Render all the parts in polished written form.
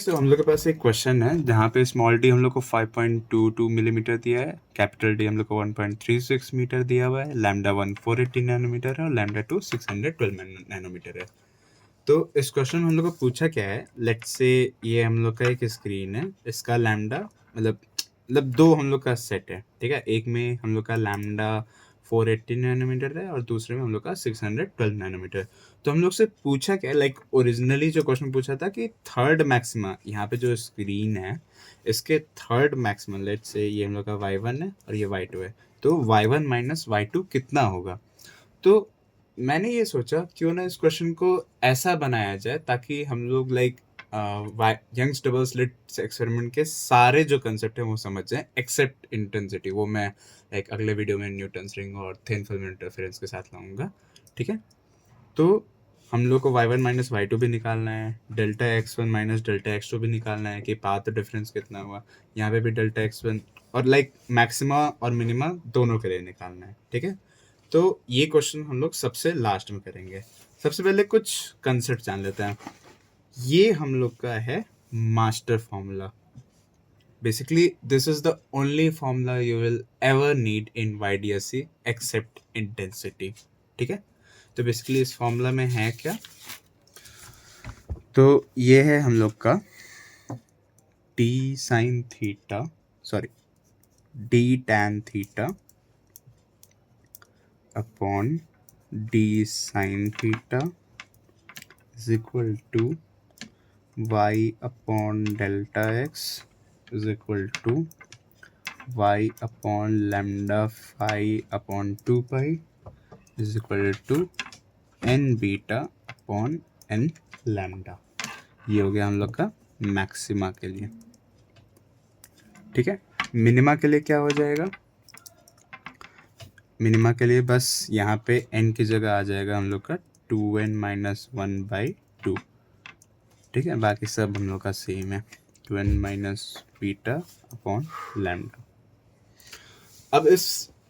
तो हम लोग के पास एक क्वेश्चन है जहाँ पे स्मॉल डी हम लोग को 5.22 मिलीमीटर दिया है, कैपिटल डी हम लोग को 1.36 मीटर दिया हुआ है, लैम्डा 1 480 नैनोमीटर है और लैम्डा 2 612 नैनोमीटर है। तो इस क्वेश्चन में हम लोग को पूछा क्या है, लेट्स से ये हम लोग का एक स्क्रीन है, इसका लैम्डा मतलब दो हम लोग का सेट है, ठीक है। एक में हम लोग का लैम्डा 480 नैनोमीटर है और दूसरे में हम लोग का 612 नैनोमीटर। तो हम लोग से पूछा क्या, लाइक ओरिजिनली जो क्वेश्चन पूछा था कि थर्ड मैक्सिमा, यहाँ पे जो स्क्रीन है इसके थर्ड मैक्सिमा, लेट्स से ये हम लोग का y1 है और ये y2 है, तो y1 माइनस y2 कितना होगा। तो मैंने ये सोचा क्यों ना इस क्वेश्चन को ऐसा बनाया जाए ताकि हम लोग like Young's double slit experiment के सारे जो कंसेप्ट है वो समझ जाएं एक्सेप्ट इंटेंसिटी। वो मैं लाइक अगले वीडियो में न्यूटन्स रिंग और थिन फिल्म इंटरफेरेंस के साथ लाऊंगा, ठीक है। तो हम लोग को y1 माइनस y2 भी निकालना है, delta x1 minus delta x2 भी निकालना है कि पाथ डिफरेंस कितना हुआ। यहाँ पे भी डेल्टा x1 और लाइक मैक्सिमा और मिनिमा दोनों के लिए निकालना है, ठीक है। तो ये क्वेश्चन हम लोग सबसे लास्ट में करेंगे। सबसे पहले कुछ कंसेप्ट जान लेते हैं। ये हम लोग का है master formula. Basically this is the only formula you will ever need in YDSC except intensity, ठीक है। तो बेसिकली इस फॉर्मूला में है क्या, तो ये है हम लोग का d sin theta, sorry d tan theta upon d sin theta is equal to y upon delta x is equal to y upon lambda phi upon 2 pi is equal to n beta upon n lambda। ये हो गया हम लोग का maxima के लिए, ठीक है। मिनिमा के लिए क्या हो जाएगा, मिनिमा के लिए बस यहाँ पे n की जगह आ जाएगा हम लोग का 2n माइनस 1/2, ठीक है। बाकी सब हम लोग का सेम है, 2n minus beta upon lambda. अब इस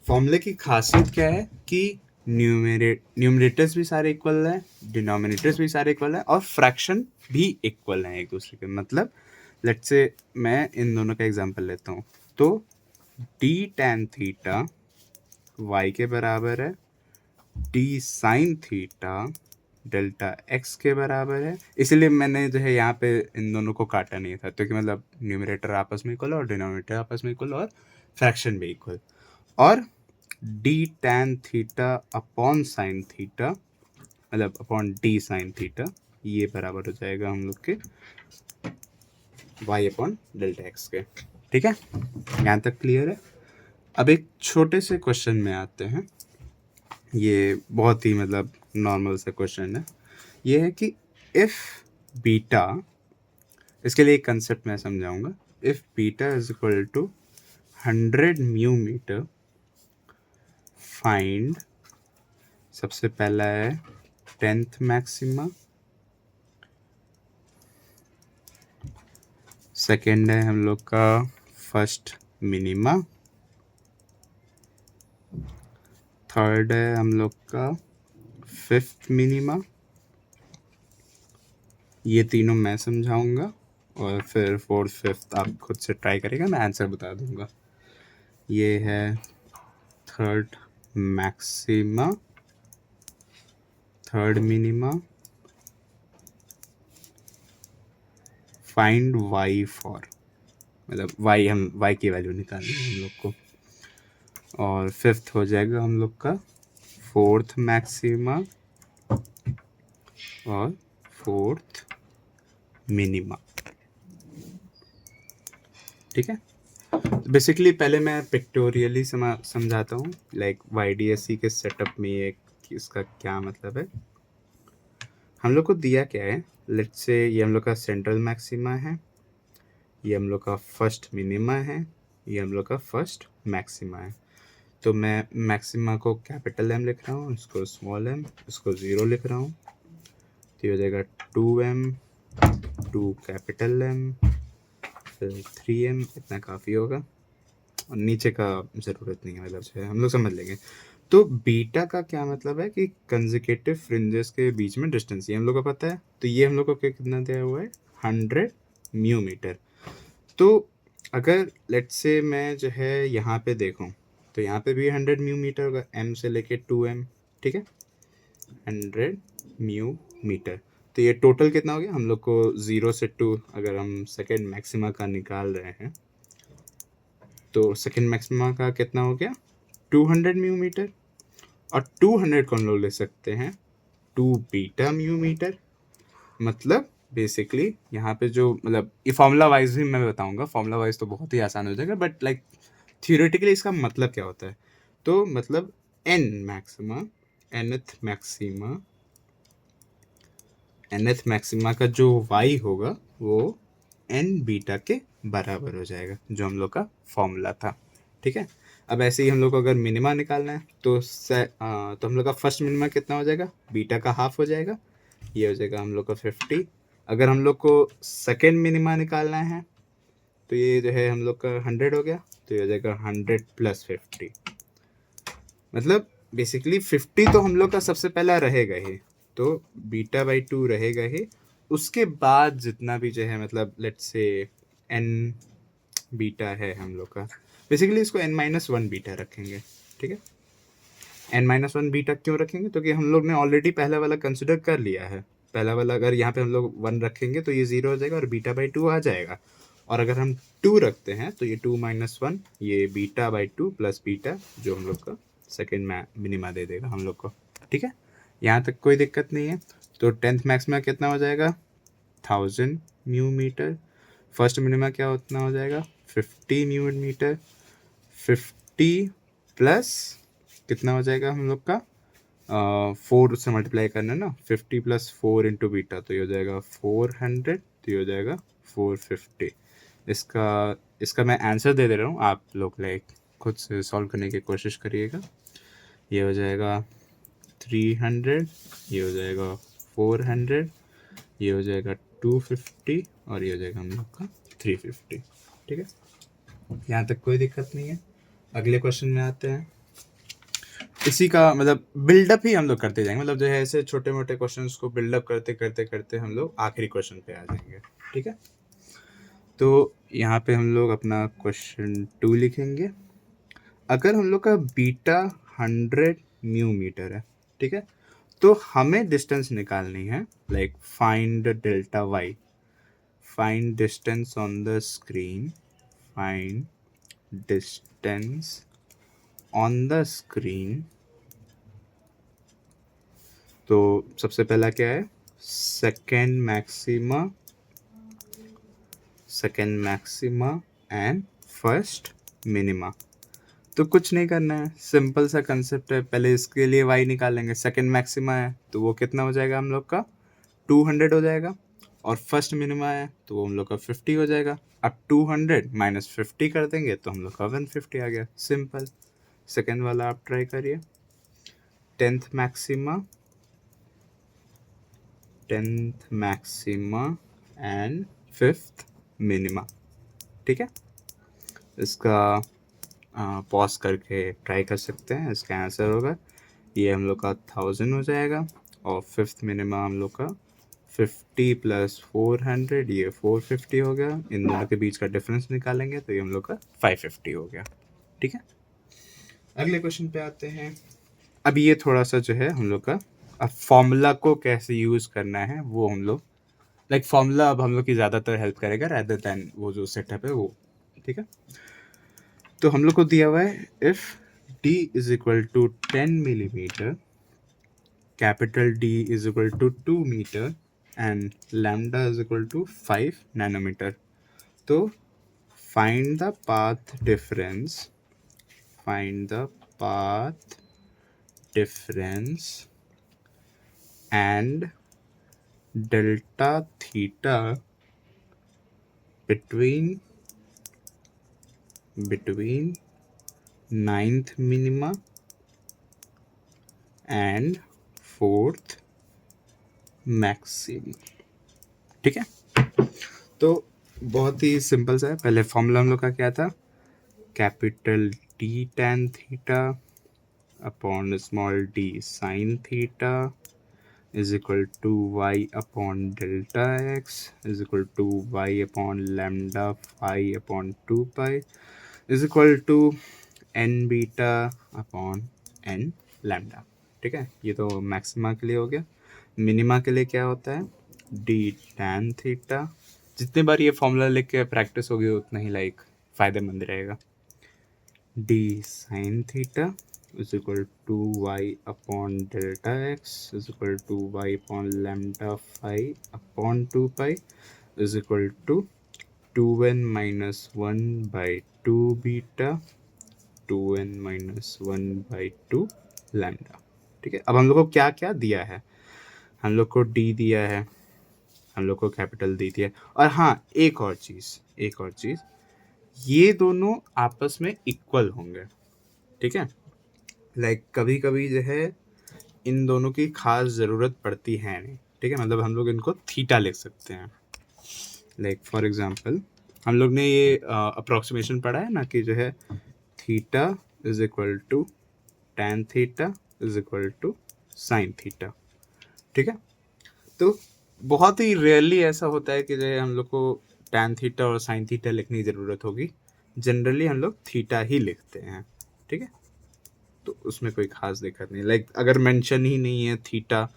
फॉर्मूले की खासियत क्या है कि न्यूमरेटर्स भी सारे इक्वल हैं, डिनोमिनेटर्स भी सारे इक्वल हैं और फ्रैक्शन भी इक्वल हैं एक दूसरे के। मतलब लेट्स से मैं इन दोनों का एग्जांपल लेता हूँ, तो d tan थीटा y के बराबर है, d sin theta delta x के बराबर है। इसलिए मैंने जो है यहाँ पे इन दोनों को काटा नहीं था, तो कि मतलब न्यूमरेटर आपस में इक्वल और डिनोमिनेटर आपस में इक्वल और फ्रैक्शन भी इक्वल। और d tan theta upon sine theta, मतलब अपॉन d साइन थीटा, ये बराबर हो जाएगा हम लोग के y अपॉन डेल्टा x के, ठीक है। यहाँ तक क्लियर है। अब एक छोटे से क्वेश्चन में आते हैं। ये बहुत ही मतलब नॉर्मल सा क्वेश्चन है। ये है कि इफ बीटा, इसके लिए एक कंसेप्ट मैं समझाऊंगा। If beta is equal to 100 mu metre, find, सबसे पहला है 10th मैक्सिमा, सेकेंड है हम लोग का फर्स्ट मिनिमा, थर्ड है हम लोग का फिफ्थ मिनिमा। ये तीनों मैं समझाऊंगा और फिर फोर्थ फिफ्थ आप खुद से ट्राई करेगा, मैं आंसर बता दूंगा। ये है third maxima, third minima, find y for, मतलब y की वैल्यू निकालनी है हम लोग को। और फिफ्थ हो जाएगा हम लोग का फोर्थ मैक्सिमा और फोर्थ मिनिमा, ठीक है। बेसिकली पहले मैं पिक्टोरियली समझाता हूँ, लाइक YDSC के सेटअप में ये इसका क्या मतलब है। हम लोग को दिया क्या है, लेट्स से ये हम लोग का सेंट्रल मैक्सिमा है, ये हम लोग का फर्स्ट मिनिमा है, ये हम लोग का फर्स्ट मैक्सिमा है। तो मैं मैक्सिमा को कैपिटल M लिख रहा हूँ, इसको स्मॉल m, इसको 0 लिख रहा हूँ, तो ये हो जाएगा 2m, 2 कैपिटल M, फिर 3m, इतना काफ़ी होगा और नीचे का ज़रूरत नहीं है, मतलब से हम लोग समझ लेंगे। तो बीटा का क्या मतलब है कि कंसेक्यूटिव फ्रिंजेस के बीच में डिस्टेंस, ये हम लोग को पता है। तो ये हम लोग को कितना दिया हुआ है, 100 म्यू मीटर। तो अगर लेट्स से मैं जो है यहाँ पे देखूँ तो यहाँ पे भी 100 म्यू मीटर होगा, m से लेके 2m, ठीक है, 100 म्यू मीटर। तो ये टोटल कितना हो गया हम लोग को 0 से 2, अगर हम सेकेंड मैक्सिमा का निकाल रहे हैं तो सेकेंड मैक्सिमा का कितना हो गया 200 म्यू मीटर। और 200 को हम लोग ले सकते हैं 2 बीटा म्यू मीटर। मतलब बेसिकली यहाँ पे जो मतलब ये फॉर्मूला वाइज भी मैं बताऊंगा, फॉर्मूला वाइज तो बहुत ही आसान हो जाएगा, बट लाइक थियोरेटिकली इसका मतलब क्या होता है, तो मतलब N maxima, nth maxima, nth maxima का जो वाई होगा वो एन बीटा के बराबर हो जाएगा, जो हम लोग का फॉर्मूला था, ठीक है। अब ऐसे ही हम लोग को अगर मिनिमा निकालना है तो तो हम लोग का फर्स्ट मिनिमा कितना हो जाएगा, बीटा का हाफ हो जाएगा, ये हो जाएगा हम लोग का 50। अगर हम लोग को सेकेंड मिनिमा निकालना है तो ये जो है हम लोग का 100 हो गया, तो ये हो जाएगा 100 प्लस 50। मतलब बेसिकली 50 तो हम लोग का सबसे पहला रहेगा ही, तो बीटा बाई 2 रहेगा ही। उसके बाद जितना भी जो है मतलब लेट्स से एन बीटा है हम लोग का, बेसिकली इसको n-1 बीटा रखेंगे, ठीक है। n-1 बीटा क्यों रखेंगे, क्योंकि हम लोग ने ऑलरेडी पहला वाला कंसिडर कर लिया है। पहला वाला अगर यहाँ पे हम लोग 1 रखेंगे तो ये 0 हो जाएगा और बीटा बाई 2 आ जाएगा। और अगर हम 2 रखते हैं तो ये 2-1, ये बीटा बाई 2 प्लस बीटा, जो हम लोग का सेकेंड मिनिमा दे देगा हम लोग को, ठीक है। यहाँ तक कोई दिक्कत नहीं है। तो 10th मैक्सिमा कितना हो जाएगा 1000 म्यू मीटर। फर्स्ट मिनिमा क्या उतना हो जाएगा 50 म्यू मीटर। 50 प्लस कितना हो जाएगा हम लोग का 4 से मल्टीप्लाई करना ना, 50 प्लस 4 इंटू बीटा, तो ये हो जाएगा 400, तो ये हो जाएगा 450। इसका मैं आंसर दे रहा हूँ, आप लोग लाइक खुद से सॉल्व करने की कोशिश करिएगा। ये हो जाएगा 300, ये हो जाएगा 400, ये हो जाएगा 250 और ये हो जाएगा हम लोग का 350, ठीक है। यहाँ तक कोई दिक्कत नहीं है। अगले क्वेश्चन में आते हैं। इसी का मतलब बिल्डअप ही हम लोग करते जाएंगे, मतलब जो है ऐसे छोटे मोटे क्वेश्चंस को बिल्डअप करते करते करते हम लोग आखिरी क्वेश्चन पे आ जाएंगे, ठीक है। तो यहाँ पे हम लोग अपना क्वेश्चन 2 लिखेंगे। अगर हम लोग का बीटा 100 म्यू मीटर है, ठीक है, तो हमें डिस्टेंस निकालनी है, like find delta Y, find distance on the screen, find distance on the screen. तो सबसे पहला क्या है second maxima and first minima. तो कुछ नहीं करना है, सिंपल सा कंसेप्ट है। पहले इसके लिए y निकालेंगे, सेकेंड मैक्सिमा है तो वो कितना हो जाएगा हम लोग का 200 हो जाएगा, और फर्स्ट मिनिमा है तो वो हम लोग का 50 हो जाएगा। अब 200 माइनस 50 कर देंगे तो हम लोग का 150 आ गया, सिंपल। सेकेंड वाला आप ट्राई करिए, 10th maxima and 5th minima, ठीक है। इसका पॉज करके ट्राई कर सकते हैं। इसका आंसर होगा ये हम लोग का 1000 हो जाएगा, और 5th मिनिमा हम लोग का 50 प्लस 400, ये 450 हो गया। इन दोनों के बीच का डिफरेंस निकालेंगे तो ये हम लोग का 550 हो गया, ठीक है। अगले क्वेश्चन पे आते हैं। अब ये थोड़ा सा जो है हम लोग का अब फॉर्मूला को कैसे यूज़ करना है वो हम लोग लाइक फॉर्मूला अब हम लोग की ज़्यादातर हेल्प करेगा रैदर दैन वो जो सेटअप है वो, ठीक है। तो हम लोग को दिया हुआ है if d is equal to 10 millimetre, capital D is equal to 2 metre and lambda is equal to 5 nanometre. तो find the path difference, find the path difference and delta theta between 9th minima and 4th maximum, ठीक है। तो बहुत ही simple सा है। पहले formula हम लोग का क्या था, capital D tan theta upon small d sin theta is equal to Y upon delta X is equal to Y upon lambda phi upon 2 pi is equal to N beta upon N lambda. ठीक है, ये तो maxima के लिए हो गया। Minima के लिए क्या होता है, डी टैन थीटा। जितनी बार ये फॉर्मूला लिख के प्रैक्टिस होगी उतना ही लाइक फायदेमंद रहेगा। D sine theta is equal to Y upon delta X is equal to Y upon lambda phi upon 2 pi is equal to 2n-1/2 beta 2n-1/2 lambda. ठीक है, अब हम लोग को क्या क्या दिया है, हम लोग को डी दिया है, हम लोग को कैपिटल डी दिया है, और हाँ एक और चीज़, ये दोनों आपस में इक्वल होंगे। ठीक है, लाइक कभी कभी जो है इन दोनों की खास ज़रूरत पड़ती है नहीं। ठीक है, मतलब हम लोग इनको थीटा लिख सकते हैं। लाइक फॉर एग्जांपल हम लोग ने ये अप्रोक्सीमेशन पढ़ा है ना कि जो है theta is equal to tan theta is equal to sine theta. ठीक है, तो बहुत ही रेयरली ऐसा होता है कि जो है हम लोग को टैन थीटा और साइन थीटा लिखने की ज़रूरत होगी। जनरली हम लोग थीटा ही लिखते हैं। ठीक है, तो उसमें कोई खास दिक्कत नहीं। लाइक अगर मेंशन ही नहीं है थीटा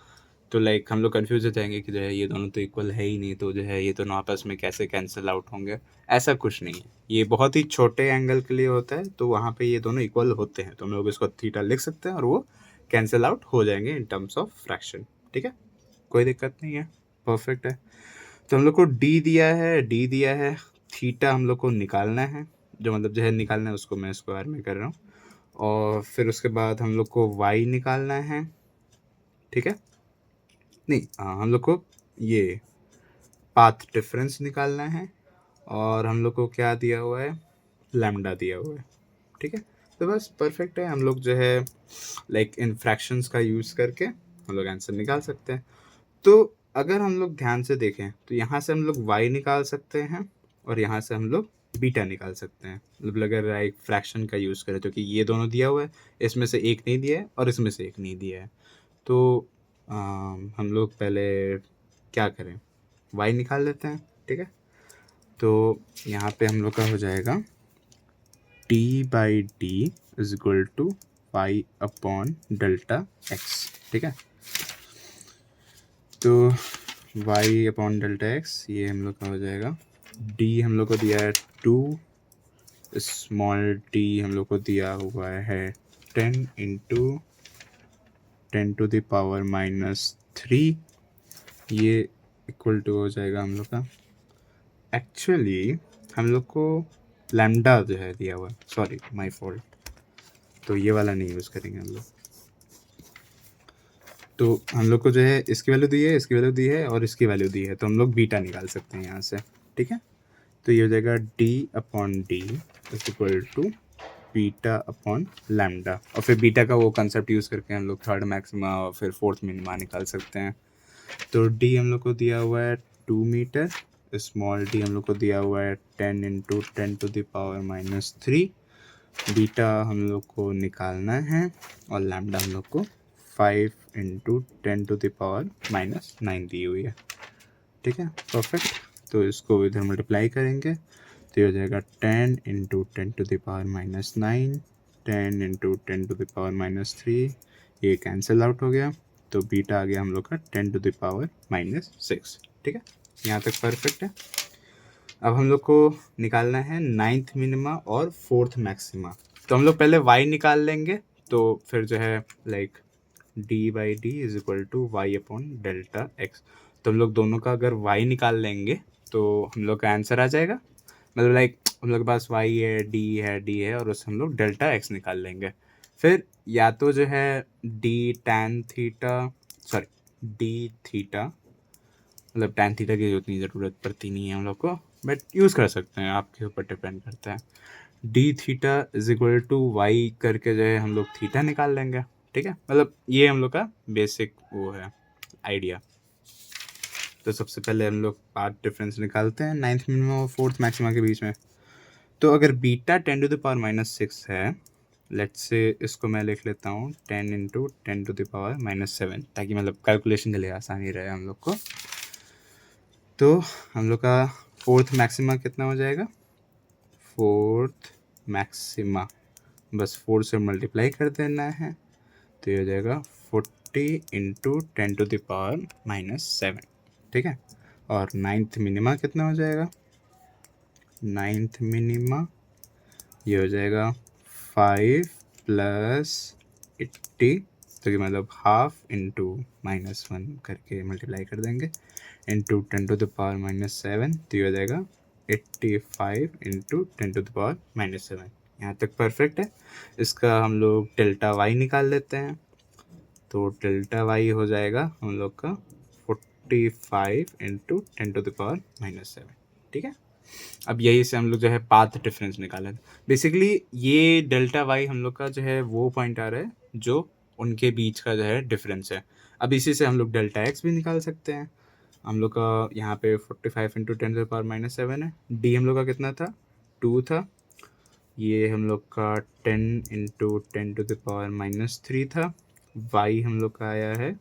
तो लाइक हम लोग कंफ्यूज हो जाएंगे कि जो है ये दोनों तो इक्वल है ही नहीं, तो जो है ये दोनों आपस में कैसे कैंसिल आउट होंगे। ऐसा कुछ नहीं है, ये बहुत ही छोटे एंगल के लिए होता है, तो वहाँ पे ये दोनों इक्वल होते हैं तो हम लोग इसको थीटा लिख सकते हैं और वो कैंसिल आउट हो जाएंगे इन टर्म्स ऑफ फ्रैक्शन। ठीक है, कोई दिक्कत नहीं है, परफेक्ट है। तो हम लोग को डी दिया है, थीटा हम लोग को निकालना है, जो मतलब जो है निकालना है उसको मैं स्क्वायर में कर रहा हूँ, और फिर उसके बाद हम लोग को वाई निकालना है। ठीक है, नहीं हम लोग को ये पाथ डिफरेंस निकालना है, और हम लोग को क्या दिया हुआ है, लैम्डा दिया हुआ है। ठीक है, तो बस परफेक्ट है। हम लोग जो है लाइक इन फ्रैक्शंस का यूज़ करके हम लोग आंसर निकाल सकते हैं। तो अगर हम लोग ध्यान से देखें तो यहाँ से हम लोग y निकाल सकते हैं और यहाँ से हम लोग बीटा निकाल सकते हैं। मतलब अगर एक फ्रैक्शन का यूज़ करें तो कि ये दोनों दिया हुआ है, इसमें से एक नहीं दिया है और इसमें से एक नहीं दिया है, तो हम लोग पहले क्या करें, y निकाल लेते हैं। ठीक है, तो यहाँ पे हम लोग का हो जाएगा d/d is equal to y upon delta x। ठीक है, तो y अपॉन डेल्टा एक्स ये हम लोग का हो जाएगा, d हम लोग को दिया है 2, स्मॉल d हम लोग को दिया हुआ है 10 इंटू 10⁻³ ये इक्वल टू हो जाएगा हम लोग का, एक्चुअली हम लोग को लैम्डा जो है दिया हुआ है, सॉरी माय फॉल्ट, तो ये वाला नहीं यूज़ करेंगे हम लोग। तो हम लोग को जो है इसकी वैल्यू दी है, इसकी वैल्यू दी है और इसकी वैल्यू दी है, तो हम लोग बीटा निकाल सकते हैं यहाँ से। ठीक है, तो ये हो जाएगा d/d is equal to beta upon lambda, और फिर बीटा का वो कंसेप्ट यूज़ करके हम लोग थर्ड मैक्सिमा और फिर फोर्थ मिनिमा निकाल सकते हैं। तो d हम लोग को दिया हुआ है 2 मीटर, स्मॉल d हम लोग को दिया हुआ है 10 इंटू 10⁻³ बीटा हम लोग को निकालना है, और लैम्डा हम लोग को 5 इंटू 10⁻⁹ दी हुई है। ठीक है, परफेक्ट। तो इसको इधर मल्टीप्लाई करेंगे तो ये हो जाएगा 10 इंटू 10⁻⁹, 10 इंटू 10⁻³ ये कैंसिल आउट हो गया, तो बीटा आ गया हम लोग का 10⁻⁻6। ठीक है, यहाँ तक परफेक्ट है। अब हम लोग को निकालना है 9th मिनिमा और 4th मैक्सिमा, तो हम लोग पहले y निकाल लेंगे, तो फिर जो है like d/d is equal to Y upon delta X. तो हम लोग दोनों का अगर y निकाल लेंगे तो हम लोग का आंसर आ जाएगा। मतलब लाइक हम लोग के पास y है d है और उससे हम लोग डेल्टा x निकाल लेंगे। फिर या तो जो है d tan theta, sorry d theta, मतलब tan थीटा की उतनी ज़रूरत पड़ती नहीं है हम लोग को, बट यूज़ कर सकते हैं, आपके ऊपर डिपेंड करता है। d theta is equal to Y करके जो है हम लोग थीटा निकाल लेंगे। ठीक है, मतलब ये हम लोग का बेसिक वो है आइडिया। तो सबसे पहले हम लोग पाथ डिफरेंस निकालते हैं 9th मिनिमा और 4th मैक्सिमा के बीच में। तो अगर बीटा 10⁻⁻6 है लेट्स से इसको मैं लिख लेता हूँ 10 इंटू 10⁻⁻7, ताकि मतलब कैलकुलेशन के लिए आसानी रहे हम लोग को। तो हम लोग का फोर्थ मैक्सिमा कितना हो जाएगा? फोर्थ मैक्सिमा बस 4 से मल्टीप्लाई कर देना है, तो ये हो जाएगा 40 इंटू 10⁻⁻7, ठीक है। और नाइन्थ मिनिमा कितना हो जाएगा? नाइन्थ मिनिमा ये हो जाएगा 5 प्लस 80, तो कि मतलब हाफ इंटू -1 करके मल्टीप्लाई कर देंगे इंटू 10⁻⁻7, तो ये हो जाएगा 85 इंटू 10⁻⁻7। यहाँ तक परफेक्ट है। इसका हम लोग डेल्टा वाई निकाल लेते हैं, तो डेल्टा वाई हो जाएगा हम लोग का 45 इंटू 10⁻⁻7, ठीक है। अब यही से हम लोग जो है पाथ डिफरेंस निकाला। बेसिकली ये डेल्टा वाई हम लोग का जो है वो पॉइंट आ रहा है जो उनके बीच का जो है डिफरेंस है। अब इसी से हम लोग डेल्टा एक्स भी निकाल सकते हैं। हम लोग का यहाँ पे 45 इंटू 10⁻⁻7 है। डी हम लोग का कितना था? 2 था। ये हम लोग का 10 इंटू 10⁻³ था। वाई हम लोग का आया है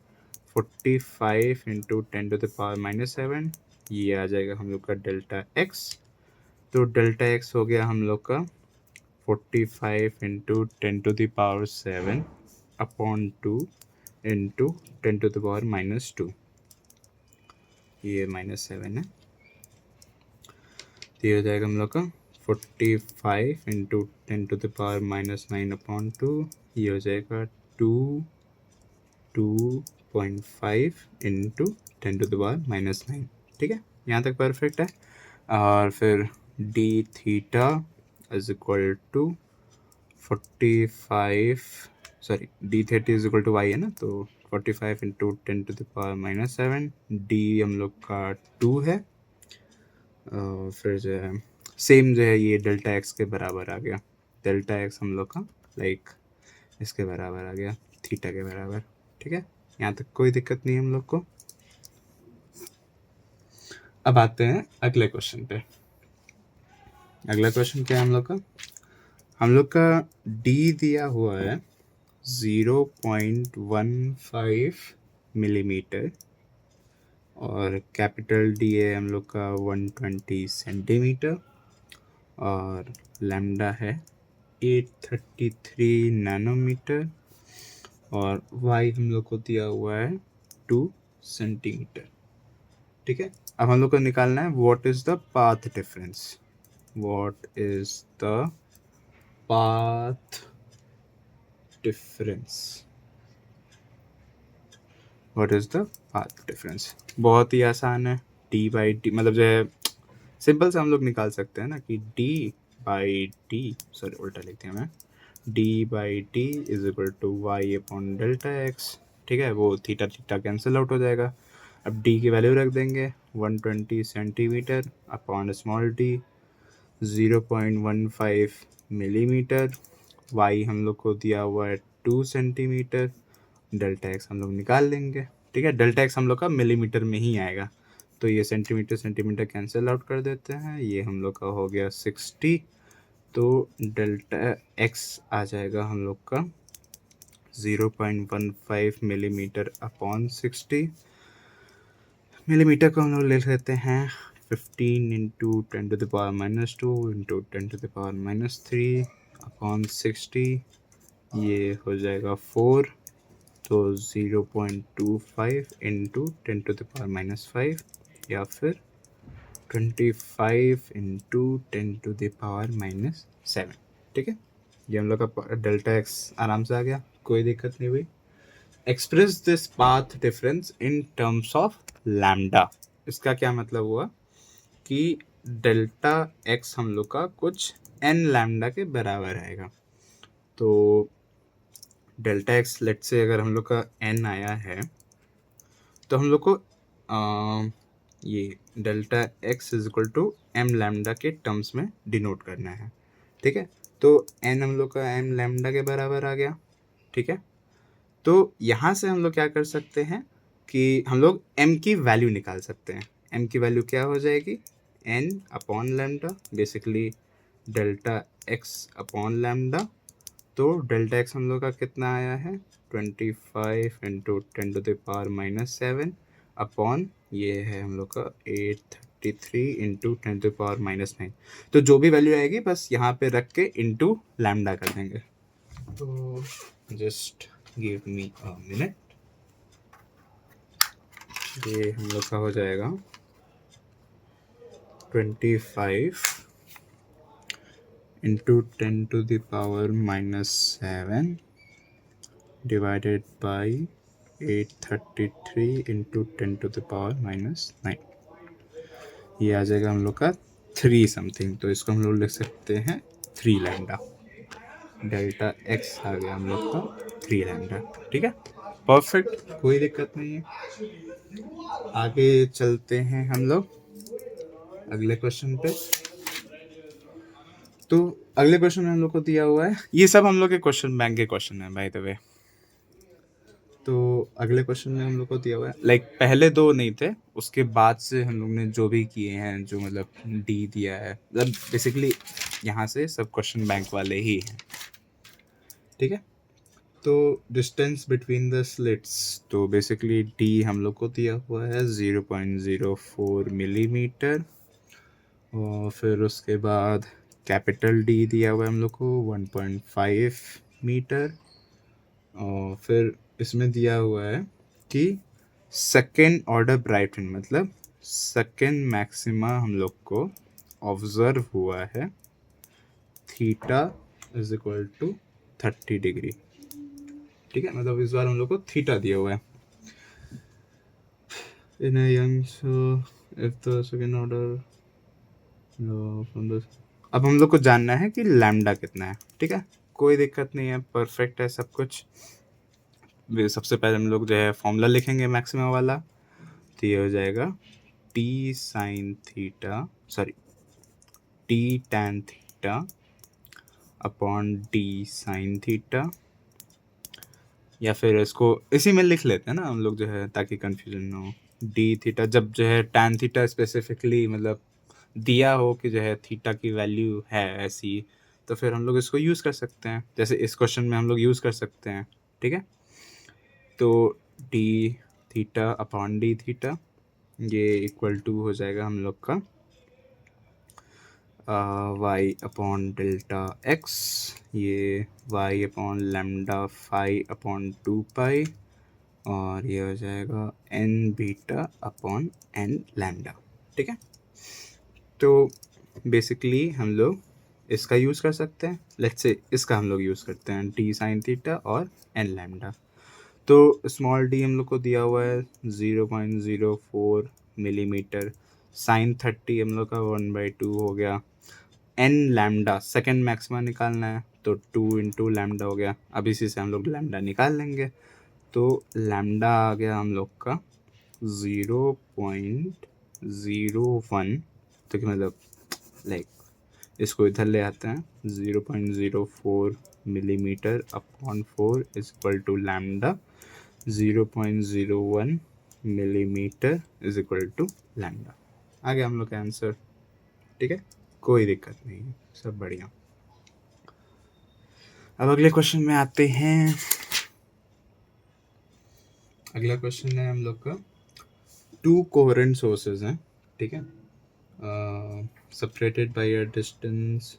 45 इंटू 10⁻⁻7, ये आ जाएगा हम लोग का डेल्टा एक्स। तो डेल्टा एक्स हो गया हम लोग का 45 इंटू 10⁻7 अपॉन 2 इंटू 10⁻², ये -7 है। तो ये हो जाएगा हम लोग का 45 इंटू 10⁻⁻9 अपॉन 2, ये हो जाएगा 2.5 इंटू 10⁻⁻9, ठीक है। यहाँ तक परफेक्ट है। और फिर D theta is equal to 45, sorry D theta is equal to Y है ना, तो 45 इंटू 10⁻⁻7, डी हम लोग का 2 है। फिर जो है सेम जो है ये डेल्टा एक्स के बराबर आ गया। डेल्टा एक्स हम लोग का लाइक इसके बराबर आ गया, थीटा के बराबर, ठीक है। यहाँ तक कोई दिक्कत नहीं हम लोग को। अब आते हैं अगले क्वेश्चन पे। अगला क्वेश्चन क्या है हम लोग का? हम लोग का डी दिया हुआ है 0.15 मिलीमीटर और कैपिटल डी है हम लोग का 120 सेंटीमीटर और लैम्डा है 833 नैनोमीटर और वाई हम लोग को दिया हुआ है 2 सेंटीमीटर, ठीक है। अब हम लोग को निकालना है what is the path difference. What is the path difference? What is the path difference? बहुत ही आसान है। डी बाई डी मतलब जो है सिंपल से हम लोग निकाल सकते हैं ना कि डी बाई डी, सॉरी उल्टा लिखते हैं मैं, D by D is equal to Y upon delta X, ठीक है। वो थीटा थीटा कैंसिल आउट हो जाएगा। अब डी की वैल्यू रख देंगे 120 centimetre upon small D 0.15 millimetre, Y हम लोग को दिया हुआ है 2 सेंटीमीटर, डेल्टा एक्स हम लोग निकाल लेंगे, ठीक है। डेल्टा एक्स हम लोग का मिलीमीटर में ही आएगा, तो ये सेंटीमीटर सेंटीमीटर कैंसिल आउट कर देते हैं। ये हम लोग का हो गया 60, तो डेल्टा एक्स आ जाएगा हम लोग का 0.15 मिलीमीटर अपॉन 60। मिलीमीटर को हम लोग ले लेते हैं 15 इंटू 10⁻² इंटू 10⁻³ अपॉन 60, ये हो जाएगा 4, तो 0.25 इंटू 10⁻5 या फिर 25 इंटू 10⁻⁻7, ठीक है। ये हम लोग का डेल्टा एक्स आराम से आ गया, कोई दिक्कत नहीं हुई। Express this path difference in terms of lambda. इसका क्या मतलब हुआ कि डेल्टा एक्स हम लोग का कुछ एन लैम्डा के बराबर आएगा। तो डेल्टा एक्स लेट से अगर हम लोग का एन आया है तो हम लोग को ये delta X is equal to M lambda के टर्म्स में डिनोट करना है, ठीक है। तो एन हम लोग का एम लैम्डा के बराबर आ गया, ठीक है। तो यहाँ से हम लोग क्या कर सकते हैं कि हम लोग m की वैल्यू निकाल सकते हैं। m की वैल्यू क्या हो जाएगी? n upon lambda, basically delta x upon lambda तो डेल्टा एक्स हम लोग का कितना आया है 25 इंटू 10⁻⁻7 अपॉन ये है हम लोग का 833 इंटू 10⁻⁻9। तो जो भी वैल्यू आएगी बस यहाँ पे रख के इंटू लैम्डा कर देंगे। तो just give me a minute. ये हम लोग का हो जाएगा 25 इंटू 10⁻⁻7 divided by 833 इंटू 10⁻⁻9। ये आ जाएगा हम लोग का 3 समथिंग। तो इसको हम लोग लिख सकते हैं 3 लैम्डा। डेल्टा एक्स आ गया हम लोग का 3 लैम्डा। ठीक है, परफेक्ट, कोई दिक्कत नहीं है। आगे चलते हैं हम लोग अगले क्वेश्चन पे। तो अगले क्वेश्चन में हम लोग को दिया हुआ है, ये सब हम लोग के क्वेश्चन बैंक के क्वेश्चन है बाय द वे। तो अगले क्वेश्चन में हम लोग को दिया हुआ है, लाइक पहले दो नहीं थे, उसके बाद से हम लोग ने जो भी किए हैं, जो मतलब डी दिया है, मतलब बेसिकली यहाँ से सब क्वेश्चन बैंक वाले ही हैं। ठीक है, तो डिस्टेंस बिटवीन द स्लिट्स, तो बेसिकली डी हम लोग को दिया हुआ है 0.04 मिलीमीटर, और फिर उसके बाद कैपिटल डी दिया हुआ है हम लोग को 1.5 मीटर, और फिर इसमें दिया हुआ है कि सेकेंड ऑर्डर ब्राइट फ्रिंज, मतलब सेकेंड मैक्सिमा हम लोग को ऑब्जर्व हुआ है theta is equal to 30 degree. ठीक है, मतलब इस बार हम लोग को थीटा दिया हुआ है। In if the second order from the, अब हम लोग को जानना है कि लैम्डा कितना है। ठीक है, कोई दिक्कत नहीं है, परफेक्ट है सब कुछ। सबसे पहले हम लोग जो है फॉर्मूला लिखेंगे मैक्सिमा वाला। तो ये हो जाएगा T sine theta, sorry T tan theta upon D sine theta, या फिर इसको इसी में लिख लेते हैं ना हम लोग जो है, ताकि कंफ्यूजन ना हो। डी थीटा, जब जो है टैन थीटा स्पेसिफिकली मतलब दिया हो कि जो है थीटा की वैल्यू है ऐसी, तो फिर हम लोग इसको यूज़ कर सकते हैं, जैसे इस क्वेश्चन में हम लोग यूज़ कर सकते हैं। ठीक है, तो D theta upon D theta ये इक्वल टू हो जाएगा हम लोग का वाई अपॉन डेल्टा एक्स, ये Y upon lambda phi upon 2 pi, और ये हो जाएगा N beta upon N lambda. ठीक है, तो बेसिकली हम लोग इसका यूज़ कर सकते हैं, लेट्स से इसका हम लोग यूज़ करते हैं डी साइन थीटा और एन लैम्डा। तो स्मॉल डी हम लोग को दिया हुआ है 0.04 मिलीमीटर, साइन 30 हम लोग का 1/2 हो गया, एन लैम्डा सेकेंड मैक्सिमा निकालना है, तो 2 इंटू लैम्डा हो गया। अब इसी से हम लोग लैम्डा निकाल लेंगे। तो लैम्डा आ गया हम लोग का 0.01, तो कि मतलब लाइक इसको इधर ले आते हैं, 0.04 millimetre upon 4 is equal to lambda 0.01 millimetre is equal to lambda. आ गया हम लोग का आंसर। ठीक है, कोई दिक्कत नहीं है, सब बढ़िया। अब अगले क्वेश्चन में आते हैं। अगला क्वेश्चन है हम लोग का, 2 कोहेरेंट सोर्सेज हैं। ठीक है, separated by a distance,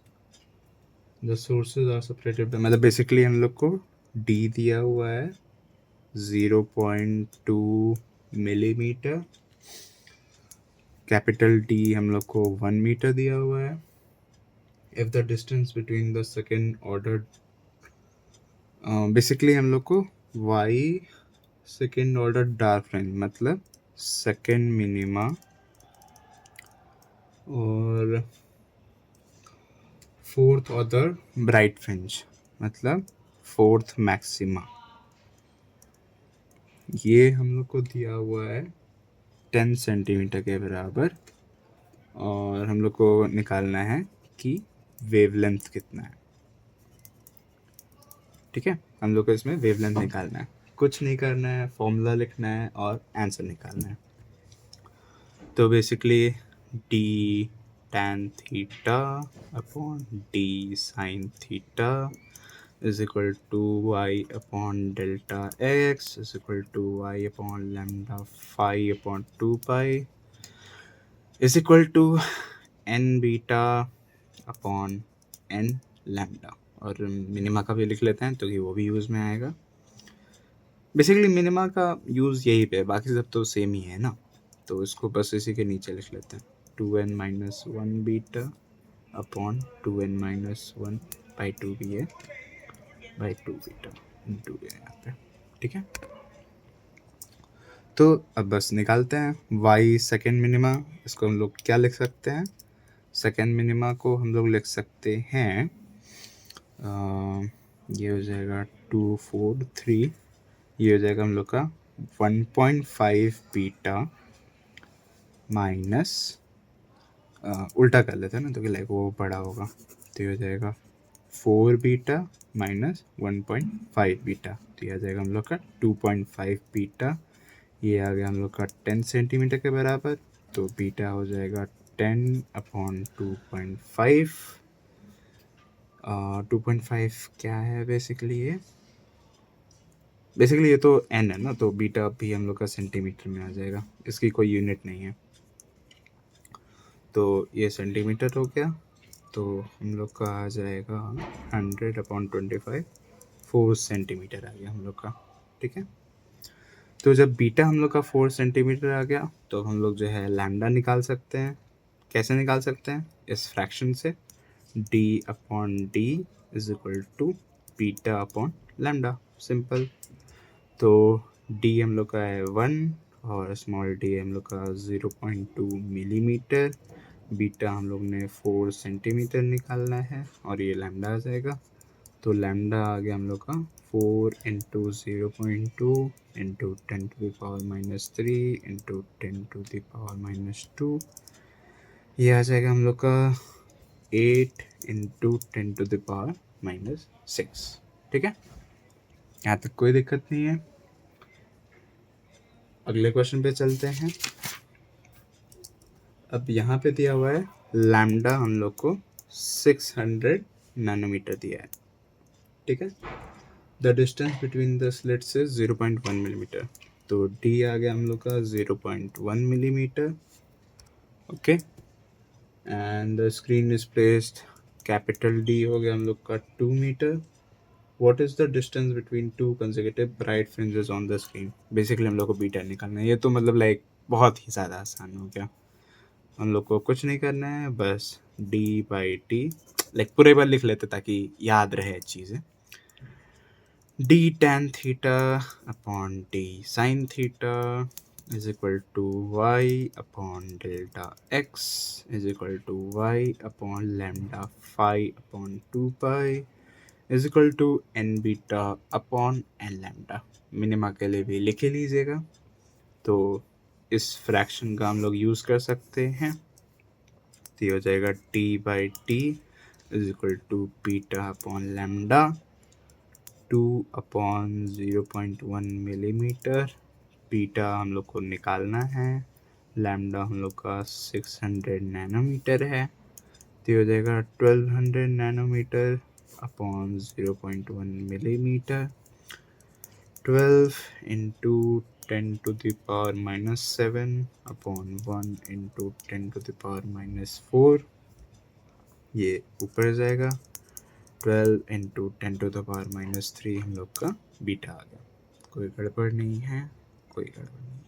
the sources are separated by, मतलब बेसिकली हम लोग को डी दिया हुआ है 0.2 मिलीमीटर, कैपिटल डी हम लोग को 1 मीटर दिया हुआ है। If the distance between the second order, basically हम लोग को Y second order dark fringe, मतलब सेकेंड मिनिमा और फोर्थ ऑर्डर ब्राइट फ्रिंज, मतलब फोर्थ मैक्सिमा, ये हम लोग को दिया हुआ है 10 सेंटीमीटर के बराबर, और हम लोग को निकालना है कि वेवलेंथ कितना है। ठीक है, हम लोग को इसमें वेवलेंथ निकालना है, कुछ नहीं करना है, फॉर्मूला लिखना है और आंसर निकालना है। तो basically D tan theta upon D sine theta is equal to Y upon delta X is equal to Y upon lambda phi upon 2 pi is equal to N beta upon N lambda. और minima का भी लिख लेते हैं तो कि वो भी यूज़ में आएगा। बेसिकली मिनिमा का यूज़ यही पे है, बाकी सब तो सेम ही है ना, तो इसको बस इसी के नीचे लिख लेते हैं 2n-1 beta upon 2n-1 by 2 भी है बाई 2 बीटा इंटू यहाँ पे। ठीक है, तो अब बस निकालते हैं y सेकेंड मिनिमा। इसको हम लोग क्या लिख सकते हैं, सेकेंड मिनिमा को हम लोग लिख सकते हैं ये हो जाएगा 2 4 3, ये हो जाएगा हम लोग का 1.5 बीटा माइनस उल्टा कर लेते हैं ना तो कि लाइक वो बड़ा होगा, तो ये हो जाएगा 4 बीटा माइनस 1.5 बीटा, तो ये आ जाएगा हम लोग का 2.5 बीटा। ये आ गया हम लोग का 10 सेंटीमीटर के बराबर, तो बीटा हो जाएगा 10 अपॉन 2.5। 2.5 क्या है बेसिकली ये तो n है ना, तो बीटा भी हम लोग का सेंटीमीटर में आ जाएगा, इसकी कोई यूनिट नहीं है, तो ये सेंटीमीटर हो गया। तो हम लोग का आ जाएगा 100/25, 4 सेंटीमीटर आ गया हम लोग का। ठीक है, तो जब बीटा हम लोग का 4 सेंटीमीटर आ गया तो हम लोग जो है लैम्डा निकाल सकते हैं। कैसे निकाल सकते हैं, इस फ्रैक्शन से d upon D is equal to beta upon lambda, simple. तो d हम लोग का है 1 और स्मॉल d हम लोग का 0.2 मिलीमीटर, बीटा हम लोग ने 4 सेंटीमीटर निकालना है और ये लैम्डा आ जाएगा। तो लैम्डा आ गया हम लोग का 4 इंटू 0.2 इंटू 10⁻³ इंटू 10⁻², ये आ जाएगा हम लोग का 8 इंटू 10⁻⁻6। ठीक है, यहाँ तक कोई दिक्कत नहीं है। अगले क्वेश्चन पे चलते हैं। अब यहाँ पे दिया हुआ है लैम्डा हम लोग को 600 नैनोमीटर दिया है। ठीक है, the distance between the slits is 0.1 millimetre, तो डी आ गया हम लोग का 0.1 millimetre. Okay, and the screen is placed, capital D हो गया हम लोग का 2 metre. What is the distance between 2 consecutive bright fringes on the screen. Basically हम लोग को बीटा निकालना है, ये तो मतलब लाइक बहुत ही ज़्यादा आसान हो गया। हम लोग को कुछ नहीं करना है, बस डी बाई टी, लाइक पूरे बार लिख लेते ताकि याद रहे चीज़ें। d tan theta upon d sin theta is equal to y upon delta x is equal to y upon lambda phi upon 2 pi is equal to n beta upon n lambda। Minima के लिए भी लिख ही लीजिएगा, तो इस fraction का हम लोग यूज़ कर सकते हैं। तो ये हो जाएगा t by T is equal to beta upon lambda 2/0.1 millimetre. Beta हम लोग को निकालना है, लैम्डा हम लोग का 600 नैनोमीटर है, तो हो जाएगा 1200 nanometre upon 0.1 millimetre. 12 into 10⁻⁻7 upon 1 into 10⁻⁻4, ये ऊपर जाएगा। 12 इंटू 10⁻³ हम लोग का बीटा आ गया। कोई गड़बड़ नहीं है, कोई गड़बड़ नहीं है।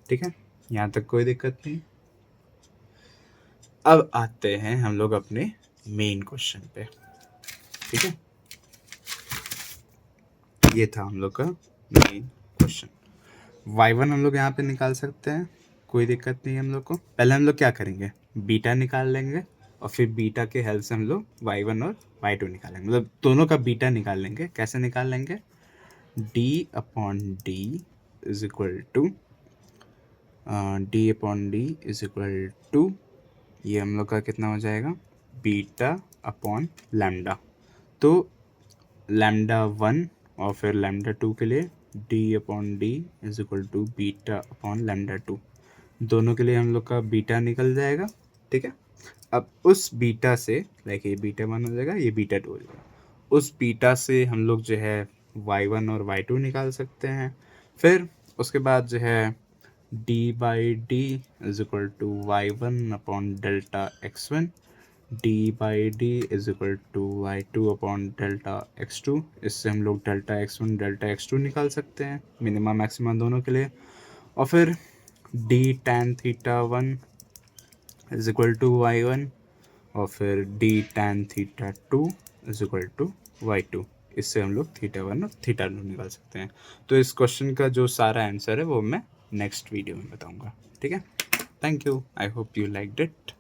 ठीक है, यहाँ तक कोई दिक्कत नहीं। अब आते हैं हम लोग अपने मेन क्वेश्चन पे। ठीक है, ये था हम लोग का मेन क्वेश्चन। y1 हम लोग यहाँ पे निकाल सकते हैं, कोई दिक्कत नहीं है हम लोग को। पहले हम लोग क्या करेंगे, बीटा निकाल लेंगे और फिर बीटा के हेल्प से हम लोग y1 और y2 निकालेंगे, मतलब दोनों का बीटा निकाल लेंगे। कैसे निकाल लेंगे, d upon D is equal to ये हम लोग का कितना हो जाएगा, बीटा अपॉन लैम्डा। तो लैम्डा 1 और फिर लैम्डा 2 के लिए d upon D is equal to beta upon lambda 2, दोनों के लिए हम लोग का बीटा निकल जाएगा। ठीक है, अब उस बीटा से लाइक ये बीटा 1 हो जाएगा, ये बीटा 2 हो जाएगा, उस बीटा से हम लोग जो है y1 और y2 निकाल सकते हैं। फिर उसके बाद जो है d/d is equal to y1 upon delta x1, d/d is equal to y2 upon delta x2। इससे हम लोग डेल्टा x1 डेल्टा x2 निकाल सकते हैं, मिनिमम मैक्सिमम दोनों के लिए। और फिर d tan theta 1 is equal to y1 और फिर d tan theta 2 is equal to y2। इससे हम लोग थीटा 1 और थीटा 2 निकाल सकते हैं। तो इस क्वेश्चन का जो सारा आंसर है वो मैं नेक्स्ट वीडियो में बताऊंगा। ठीक है, thank you, I hope you liked it.